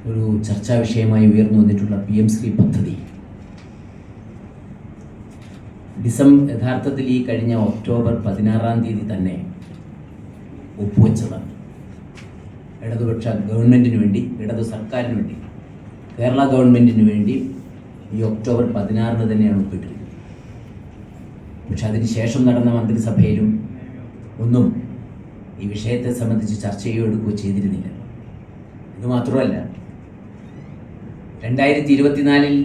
ഒരു ചർച്ചാ വിഷയമായി ഉയർന്നു വന്നിട്ടുള്ള PM-ശ്രീ പദ്ധതി യഥാർത്ഥത്തിൽ ഈ കഴിഞ്ഞ ഒക്ടോബർ 16-ാം തീയതി തന്നെ ഒപ്പുവെച്ചതാണ്. ഇടതുപക്ഷ ഗവൺമെൻറ്റിന് വേണ്ടി, ഇടതു സർക്കാരിന് വേണ്ടി, കേരള ഗവൺമെൻറ്റിന് വേണ്ടി ഈ ഒക്ടോബർ 16-ന് തന്നെയാണ് ഒപ്പിട്ടിരിക്കുന്നത്. പക്ഷെ അതിനുശേഷം നടന്ന മന്ത്രിസഭയിലും ഒന്നും ഈ വിഷയത്തെ സംബന്ധിച്ച് ചർച്ച ചെയ്യുകയോ എടുക്കുകയോ ചെയ്തിരുന്നില്ല. ഇതുമാത്രമല്ല, 2024-ൽ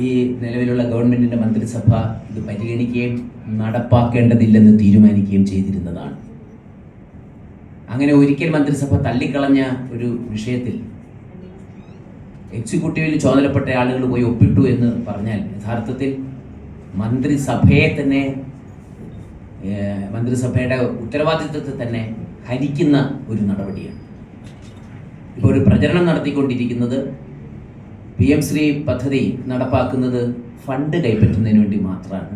ഈ നിലവിലുള്ള ഗവൺമെൻറ്റിൻ്റെ മന്ത്രിസഭ ഇത് പരിഗണിക്കുകയും നടപ്പാക്കേണ്ടതില്ലെന്ന് തീരുമാനിക്കുകയും ചെയ്തിരുന്നതാണ്. അങ്ങനെ ഒരിക്കൽ മന്ത്രിസഭ തള്ളിക്കളഞ്ഞ ഒരു വിഷയത്തിൽ എക്സിക്യൂട്ടീവിൽ ചുമതലപ്പെട്ട ആളുകൾ പോയി ഒപ്പിട്ടു എന്ന് പറഞ്ഞാൽ യഥാർത്ഥത്തിൽ മന്ത്രിസഭയെ തന്നെ, മന്ത്രിസഭയുടെ ഉത്തരവാദിത്വത്തെ തന്നെ ഹനിക്കുന്ന ഒരു നടപടിയാണ്. ഇപ്പോൾ ഒരു പ്രചരണം നടത്തിക്കൊണ്ടിരിക്കുന്നത് PM-ശ്രീ പദ്ധതി നടപ്പാക്കുന്നത് ഫണ്ട് കൈപ്പറ്റുന്നതിന് വേണ്ടി മാത്രമാണ്.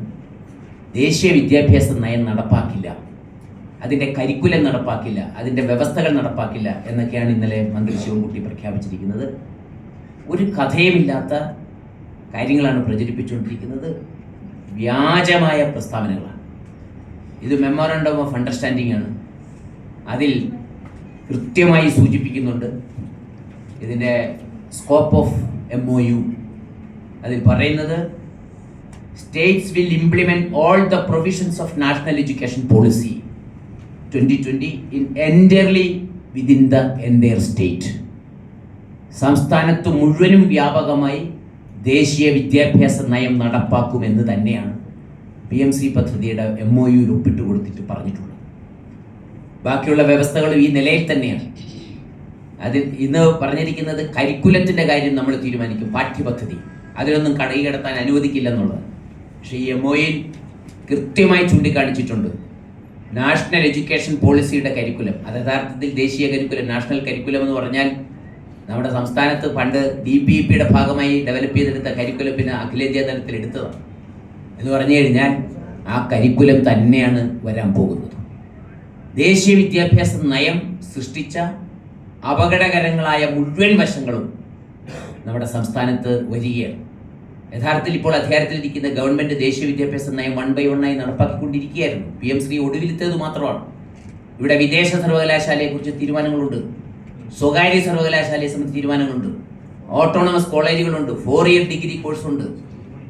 ദേശീയ വിദ്യാഭ്യാസ നയം നടപ്പാക്കില്ല, അതിൻ്റെ കരിക്കുലം നടപ്പാക്കില്ല, അതിൻ്റെ വ്യവസ്ഥകൾ നടപ്പാക്കില്ല എന്നൊക്കെയാണ് ഇന്നലെ മന്ത്രി ശിവൻകുട്ടി പ്രഖ്യാപിച്ചിരിക്കുന്നത്. ഒരു കഥയുമില്ലാത്ത കാര്യങ്ങളാണ് പ്രചരിപ്പിച്ചുകൊണ്ടിരിക്കുന്നത്. വ്യാജമായ പ്രസ്താവനകളാണ്. ഇത് മെമ്മോറണ്ടം ഓഫ് അണ്ടർസ്റ്റാൻഡിംഗ് ആണ്. അതിൽ കൃത്യമായി സൂചിപ്പിക്കുന്നുണ്ട് ഇതിൻ്റെ സ്കോപ്പ് ഓഫ് MOU. അതിൽ പറയുന്നത് States will implement all the provisions of national education policy 2020 in entirely within the entire state. സംസ്ഥാനത്ത് മുഴുവനും വ്യാപകമായി ദേശീയ വിദ്യാഭ്യാസ നയം നടപ്പാക്കുമെന്ന് തന്നെയാണ് PM-ശ്രീ പദ്ധതിയുടെ MOUയിൽ ഒപ്പിട്ട് കൊടുത്തിട്ട് പറഞ്ഞിട്ടുള്ളത്. ബാക്കിയുള്ള വ്യവസ്ഥകളും ഈ നിലയിൽ തന്നെയാണ്. അതിൽ ഇന്ന് പറഞ്ഞിരിക്കുന്നത് കരിക്കുലത്തിൻ്റെ കാര്യം നമ്മൾ തീരുമാനിക്കും, പാഠ്യപദ്ധതി അതിലൊന്നും കടയിലടത്താൻ അനുവദിക്കില്ലെന്നുള്ളത്. പക്ഷേ ഈ MOUയിൽ കൃത്യമായി ചൂണ്ടിക്കാണിച്ചിട്ടുണ്ട് നാഷണൽ എഡ്യൂക്കേഷൻ പോളിസിയുടെ കരിക്കുലം. അത് യഥാർത്ഥത്തിൽ ദേശീയ കരിക്കുലം, നാഷണൽ കരിക്കുലം എന്ന് പറഞ്ഞാൽ നമ്മുടെ സംസ്ഥാനത്ത് പണ്ട് DPEPയുടെ ഭാഗമായി ഡെവലപ്പ് ചെയ്തെടുത്ത കരിക്കുലം പിന്നെ അഖിലേന്ത്യാ തലത്തിൽ എടുത്തതാണ്. എന്ന് പറഞ്ഞു കഴിഞ്ഞാൽ ആ കരിക്കുലം തന്നെയാണ് വരാൻ പോകുന്നത്. ദേശീയ വിദ്യാഭ്യാസ നയം സൃഷ്ടിച്ച അപകടകരങ്ങളായ മുഴുവൻ വശങ്ങളും നമ്മുടെ സംസ്ഥാനത്ത് വരികയാണ്. യഥാർത്ഥത്തിൽ ഇപ്പോൾ അധികാരത്തിലിരിക്കുന്ന ഗവൺമെൻറ് ദേശീയ വിദ്യാഭ്യാസ നയം 1 by 1 ആയി നടപ്പാക്കിക്കൊണ്ടിരിക്കുകയായിരുന്നു. PM-ശ്രീ ഒടുവിലത്തേത് മാത്രമാണ്. ഇവിടെ വിദേശ സർവകലാശാലയെക്കുറിച്ച് തീരുമാനങ്ങളുണ്ട്, സ്വകാര്യ സർവകലാശാലയെ സംബന്ധിച്ച് തീരുമാനങ്ങളുണ്ട്, ഓട്ടോണമസ് കോളേജുകളുണ്ട്, 4-year ഡിഗ്രി കോഴ്സുണ്ട്.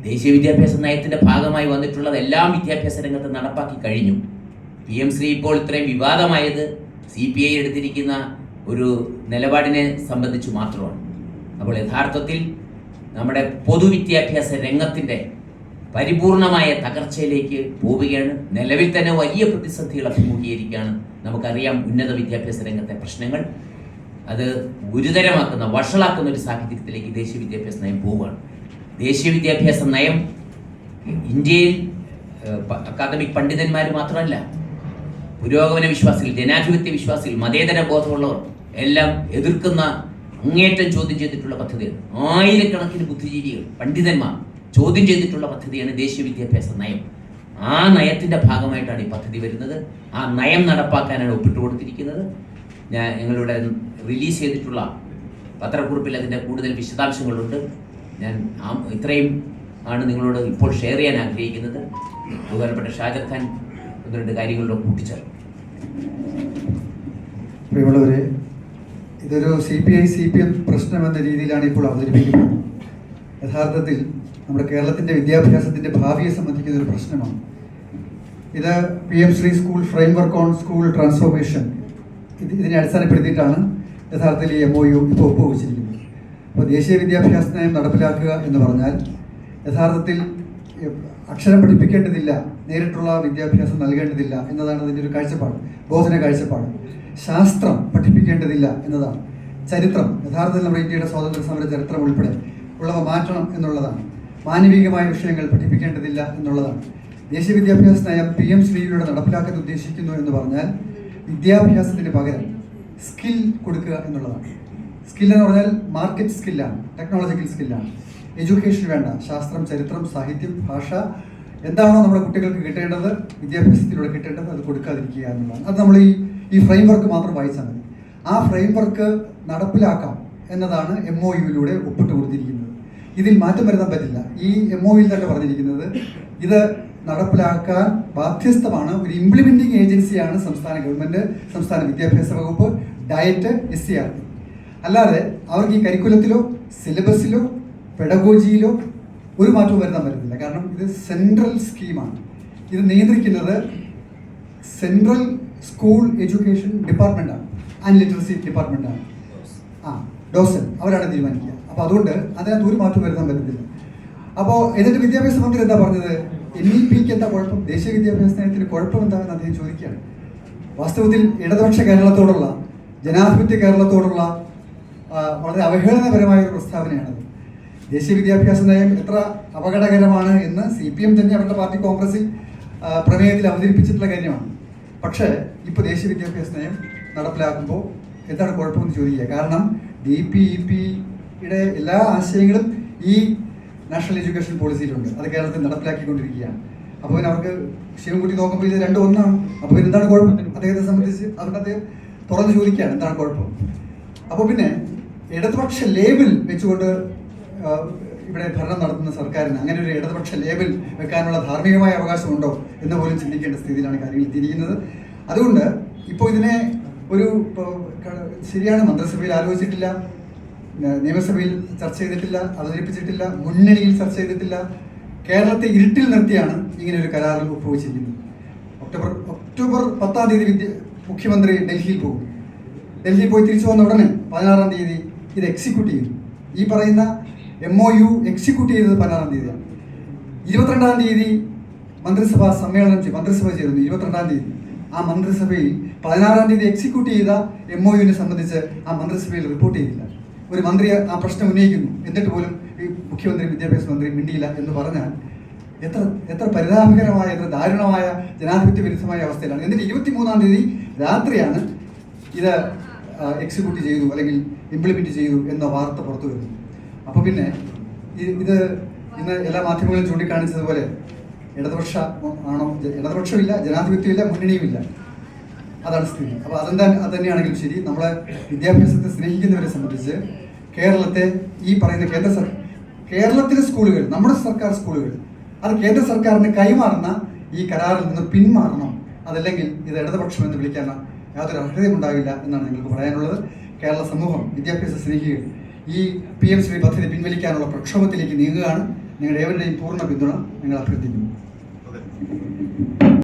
ദേശീയ വിദ്യാഭ്യാസ നയത്തിൻ്റെ ഭാഗമായി വന്നിട്ടുള്ളത് എല്ലാം വിദ്യാഭ്യാസ രംഗത്ത് നടപ്പാക്കി കഴിഞ്ഞു. PM-ശ്രീ ഇപ്പോൾ ഇത്രയും വിവാദമായത് CPI എടുത്തിരിക്കുന്ന ഒരു നിലപാടിനെ സംബന്ധിച്ച് മാത്രമാണ്. അപ്പോൾ യഥാർത്ഥത്തിൽ നമ്മുടെ പൊതുവിദ്യാഭ്യാസ രംഗത്തിൻ്റെ പരിപൂർണമായ തകർച്ചയിലേക്ക് പോവുകയാണ്. നിലവിൽ തന്നെ വലിയ പ്രതിസന്ധികൾ അഭിമുഖീകരിക്കുകയാണ്. നമുക്കറിയാം ഉന്നത വിദ്യാഭ്യാസ രംഗത്തെ പ്രശ്നങ്ങൾ. അത് ഗുരുതരമാക്കുന്ന, വഷളാക്കുന്ന ഒരു സാഹചര്യത്തിലേക്ക് ദേശീയ വിദ്യാഭ്യാസ നയം പോവുകയാണ്. ദേശീയ വിദ്യാഭ്യാസ നയം ഇന്ത്യയിൽ അക്കാദമിക് പണ്ഡിതന്മാർ മാത്രമല്ല, പുരോഗമന വിശ്വാസികൾ, ജനാധിപത്യ വിശ്വാസികൾ, മതേതര ബോധമുള്ളവർ എല്ലാം എതിർക്കുന്ന, അങ്ങേറ്റം ചോദ്യം ചെയ്തിട്ടുള്ള പദ്ധതിയാണ്. ആയിരക്കണക്കിന് ബുദ്ധിജീവികൾ, പണ്ഡിതന്മാർ ചോദ്യം ചെയ്തിട്ടുള്ള പദ്ധതിയാണ് ദേശീയ വിദ്യാഭ്യാസ നയം. ആ നയത്തിൻ്റെ ഭാഗമായിട്ടാണ് ഈ പദ്ധതി വരുന്നത്. ആ നയം നടപ്പാക്കാനാണ് ഒപ്പിട്ട് കൊടുത്തിരിക്കുന്നത്. ഞങ്ങളിവിടെ റിലീസ് ചെയ്തിട്ടുള്ള പത്രക്കുറിപ്പിൽ അതിൻ്റെ കൂടുതൽ വിശദാംശങ്ങളുണ്ട്. ഞാൻ ഇത്രയും ആണ് നിങ്ങളോട് ഇപ്പോൾ ഷെയർ ചെയ്യാൻ ആഗ്രഹിക്കുന്നത്. ബഹുമാനപ്പെട്ട ഷാജർ ഖാൻ 1-2 കാര്യങ്ങളിലൂടെ കൂട്ടിച്ചേർക്കും. പ്രിയമുള്ളവരെ, ഇതൊരു CPI-CPM പ്രശ്നം എന്ന രീതിയിലാണ് ഇപ്പോൾ അവതരിപ്പിക്കുന്നത്. യഥാർത്ഥത്തിൽ നമ്മുടെ കേരളത്തിൻ്റെ വിദ്യാഭ്യാസത്തിൻ്റെ ഭാവിയെ സംബന്ധിക്കുന്ന ഒരു പ്രശ്നമാണ്. ഇത് PM-ശ്രീ school framework on school transformation, ഇതിനെ അടിസ്ഥാനപ്പെടുത്തിയിട്ടാണ് യഥാർത്ഥത്തിൽ ഈ MOU ഇപ്പോൾ ഒപ്പുവെച്ചിരിക്കുന്നത്. അപ്പോൾ ദേശീയ വിദ്യാഭ്യാസ നയം നടപ്പിലാക്കുക എന്ന് പറഞ്ഞാൽ യഥാർത്ഥത്തിൽ അക്ഷരം പഠിപ്പിക്കേണ്ടതില്ല, നേരിട്ടുള്ള വിദ്യാഭ്യാസം നൽകേണ്ടതില്ല എന്നതാണ് അതിൻ്റെ ഒരു കാഴ്ചപ്പാട്, ബോധന കാഴ്ചപ്പാട്. ശാസ്ത്രം പഠിപ്പിക്കേണ്ടതില്ല എന്നതാണ്. ചരിത്രം, യഥാർത്ഥത്തിൽ നമ്മുടെ ഇന്ത്യയുടെ സ്വാതന്ത്ര്യ സമര ചരിത്രം ഉൾപ്പെടെ ഉള്ളവ മാറ്റണം എന്നുള്ളതാണ്. മാനവികമായ വിഷയങ്ങൾ പഠിപ്പിക്കേണ്ടതില്ല എന്നുള്ളതാണ്. ദേശീയ വിദ്യാഭ്യാസ നയം PM-ശ്രീയിലൂടെ നടപ്പിലാക്കാൻ ഉദ്ദേശിക്കുന്നു എന്ന് പറഞ്ഞാൽ വിദ്യാഭ്യാസത്തിന് പകരം സ്കിൽ കൊടുക്കുക എന്നുള്ളതാണ്. സ്കിൽ എന്ന് പറഞ്ഞാൽ മാർക്കറ്റ് സ്കില്ലാണ്, ടെക്നോളജിക്കൽ സ്കില്ലാണ്. എഡ്യൂക്കേഷൻ വേണ്ട, ശാസ്ത്രം, ചരിത്രം, സാഹിത്യം, ഭാഷ, എന്താണോ നമ്മുടെ കുട്ടികൾക്ക് കിട്ടേണ്ടത്, വിദ്യാഭ്യാസത്തിലൂടെ കിട്ടേണ്ടത്, അത് കൊടുക്കാതിരിക്കുക എന്നുള്ളതാണ്. അത് നമ്മൾ ഈ ഫ്രെയിംവർക്ക് മാത്രം വായിച്ചാൽ മതി. ആ ഫ്രെയിംവർക്ക് നടപ്പിലാക്കാം എന്നതാണ് MOU-യിലൂടെ ഒപ്പിട്ട് കൊടുത്തിരിക്കുന്നത്. ഇതിൽ മാറ്റം വരുത്താൻ പറ്റില്ല. ഈ MOU-യിൽ തന്നെ പറഞ്ഞിരിക്കുന്നത് ഇത് നടപ്പിലാക്കാൻ ബാധ്യസ്ഥമാണ് ഒരു ഇംപ്ലിമെന്റിംഗ് ഏജൻസിയാണ് സംസ്ഥാന ഗവൺമെന്റ്, സംസ്ഥാന വിദ്യാഭ്യാസ വകുപ്പ്, ഡയറ്റ്, SCRT. അല്ലാതെ അവർക്ക് ഈ കരിക്കുലത്തിലോ സിലബസിലോ പെഡഗോജിയിലോ ഒരു മാറ്റവും വരുത്താൻ പറ്റത്തില്ല. കാരണം ഇത് സെൻട്രൽ സ്കീമാണ്. ഇത് നിയന്ത്രിക്കുന്നത് സെൻട്രൽ സ്കൂൾ എഡ്യൂക്കേഷൻ ഡിപ്പാർട്ട്മെൻറ്റാണ് ആൻഡ് ലിറ്ററസി ഡിപ്പാർട്ട്മെൻറ്റാണ്. ഡോസൻ അവരാണ് തീരുമാനിക്കുക. അപ്പോൾ അതുകൊണ്ട് അതിനകത്ത് ഒരു മാറ്റവും വരുത്താൻ പറ്റത്തില്ല. അപ്പോൾ എന്നിട്ട് വിദ്യാഭ്യാസ മന്ത്രി എന്താ പറഞ്ഞത്? NEP-ക്ക് എന്താ കുഴപ്പം? ദേശീയ വിദ്യാഭ്യാസ നയത്തിന് കുഴപ്പം എന്താണെന്ന് അദ്ദേഹം ചോദിക്കുകയാണ്. വാസ്തവത്തിൽ ഇടതുപക്ഷ കേരളത്തോടുള്ള, ജനാധിപത്യ കേരളത്തോടുള്ള വളരെ അവഹേളനപരമായ ഒരു പ്രസ്താവനയാണത്. ദേശീയ വിദ്യാഭ്യാസ നയം എത്ര അപകടകരമാണ് എന്ന് CPM തന്നെ അവരുടെ പാർട്ടി കോൺഗ്രസിൽ പ്രമേയത്തിൽ അവതരിപ്പിച്ചിട്ടുള്ള കാര്യമാണ്. പക്ഷേ ഇപ്പോൾ ദേശീയ വിദ്യാഭ്യാസ നയം നടപ്പിലാക്കുമ്പോൾ എന്താണ് കുഴപ്പമെന്ന് ചോദിക്കുക. കാരണം DPEP-യുടെ എല്ലാ ആശയങ്ങളും ഈ നാഷണൽ എഡ്യൂക്കേഷൻ പോളിസിയിലുണ്ട്. അത് കേരളത്തിൽ നടപ്പിലാക്കിക്കൊണ്ടിരിക്കുകയാണ്. അപ്പോൾ പിന്നെ അവർക്ക് ശിവൻകുട്ടി നോക്കുമ്പോൾ ഇത് രണ്ടും ഒന്നാണ്. അപ്പോൾ പിന്നെ എന്താണ് കുഴപ്പം അദ്ദേഹത്തെ സംബന്ധിച്ച്? അതുകൊണ്ട് അദ്ദേഹം തുറന്ന് ചോദിക്കുകയാണ് എന്താണ് കുഴപ്പം. അപ്പോൾ പിന്നെ ഇടതുപക്ഷ ലേബൽ വെച്ചുകൊണ്ട് ഇവിടെ ഭരണം നടത്തുന്ന സർക്കാരിന് അങ്ങനെ ഒരു ഇടതുപക്ഷ ലേബൽ വെക്കാനുള്ള ധാർമ്മികമായ അവകാശമുണ്ടോ എന്ന് പോലും ചിന്തിക്കേണ്ട സ്ഥിതിയിലാണ് കാര്യങ്ങൾ എത്തിയിരിക്കുന്നത്. അതുകൊണ്ട് ഇപ്പോൾ ഇതിനെ ഒരു ശരിയാണ്, മന്ത്രിസഭയിൽ ആലോചിച്ചിട്ടില്ല, നിയമസഭയിൽ ചർച്ച ചെയ്തിട്ടില്ല, അവതരിപ്പിച്ചിട്ടില്ല, മുന്നണിയിൽ ചർച്ച ചെയ്തിട്ടില്ല. കേരളത്തെ ഇരുട്ടിൽ നിർത്തിയാണ് ഇങ്ങനെ ഒരു കരാറിൽ ഒപ്പുവെച്ചിരിക്കുന്നത്. ഒക്ടോബർ 10-ാം തീയതി മുഖ്യമന്ത്രി ഡൽഹിയിൽ പോകും. ഡൽഹിയിൽ പോയി തിരിച്ചു വന്ന ഉടനെ 16-ാം തീയതി ഇത് എക്സിക്യൂട്ട് ചെയ്തു. ഈ പറയുന്ന MOU എക്സിക്യൂട്ട് ചെയ്തത് 16-ാം തീയതിയാണ്. 22-ാം തീയതി മന്ത്രിസഭ ചേർന്നു. 22-ാം തീയതി ആ മന്ത്രിസഭയിൽ 16-ാം തീയതി എക്സിക്യൂട്ട് ചെയ്ത MOU-നെ സംബന്ധിച്ച് ആ മന്ത്രിസഭയിൽ റിപ്പോർട്ട് ചെയ്തില്ല. ഒരു മന്ത്രി ആ പ്രശ്നം ഉന്നയിക്കുന്നു, എന്നിട്ട് പോലും ഈ മുഖ്യമന്ത്രി, വിദ്യാഭ്യാസ മന്ത്രി മിണ്ടിയില്ല എന്ന് പറഞ്ഞാൽ എത്ര പരിതാപകരമായ, എത്ര ദാരുണമായ ജനാധിപത്യ വിരുദ്ധമായ അവസ്ഥയിലാണ്. എന്നിട്ട് 23-ാം തീയതി രാത്രിയാണ് ഇത് എക്സിക്യൂട്ട് ചെയ്തു അല്ലെങ്കിൽ ഇംപ്ലിമെൻറ്റ് ചെയ്തു എന്ന വാർത്ത പുറത്തു വരുന്നു. അപ്പോൾ പിന്നെ ഇത് ഇന്ന് എല്ലാ മാധ്യമങ്ങളും ചൂണ്ടിക്കാണിച്ചതുപോലെ ഇടതുപക്ഷമില്ല, ജനാധിപത്യമില്ല, മുന്നണിയുമില്ല. അതാണ് സ്ഥിതി. അപ്പോൾ അത് തന്നെയാണെങ്കിലും ശരി, നമ്മളെ വിദ്യാഭ്യാസത്തെ സ്നേഹിക്കുന്നവരെ സംബന്ധിച്ച് കേരളത്തെ ഈ പറയുന്ന കേരളത്തിലെ സ്കൂളുകൾ, നമ്മുടെ സർക്കാർ സ്കൂളുകൾ, അത് കേന്ദ്ര സർക്കാരിന് കൈമാറുന്ന ഈ കരാറിൽ നിന്ന് പിന്മാറണം. അതല്ലെങ്കിൽ ഇത് ഇടതുപക്ഷം എന്ന് വിളിക്കാൻ യാതൊരു അർഹതയും ഉണ്ടാകില്ല എന്നാണ് ഞങ്ങൾക്ക് പറയാനുള്ളത്. കേരള സമൂഹം, വിദ്യാഭ്യാസ സ്നേഹികൾ ഈ PM ശ്രീ പദ്ധതി പിൻവലിക്കാനുള്ള പ്രക്ഷോഭത്തിലേക്ക് നീങ്ങുകയാണ്. നിങ്ങളുടെ ഏവരുടെയും പൂർണ്ണ പിന്തുണ ഞങ്ങൾ അഭ്യർത്ഥിക്കുന്നു.